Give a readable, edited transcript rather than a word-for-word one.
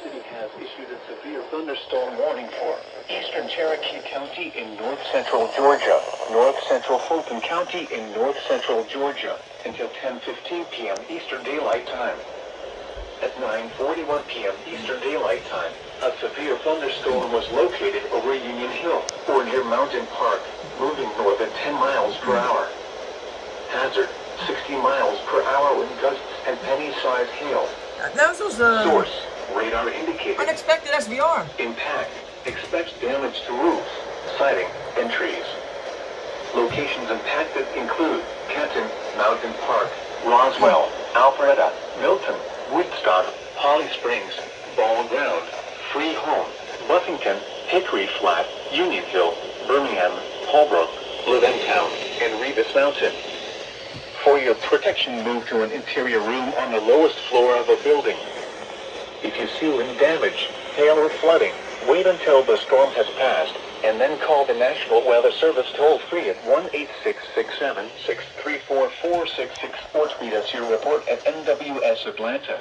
City has issued a severe thunderstorm warning for eastern Cherokee County in north-central Georgia, north-central Fulton County in north-central Georgia, until 10:15 p.m. Eastern Daylight Time. At 9:41 p.m. Eastern Daylight Time, a severe thunderstorm was located over Union Hill, or near Mountain Park, moving north at 10 miles per hour. Hazard, 60 miles per hour with gusts and penny-sized hail. That was Source, radar indicated. unexpected SVR. Impact, expects damage to roofs, siding, and trees. Locations impacted include Canton, Mountain Park, Roswell, Alpharetta, Milton, Woodstock, Holly Springs, Ball Ground, Free Home, Buffington, Hickory Flat, Union Hill, Birmingham, Holbrook, Leventown, and Revis Mountain. For your protection, move to an interior room on the lowest floor of a building. If you see wind damage, hail or flooding, wait until the storm has passed, and then call the National Weather Service toll-free at 1-866-7-634-4664. Tweet us your report at NWS Atlanta.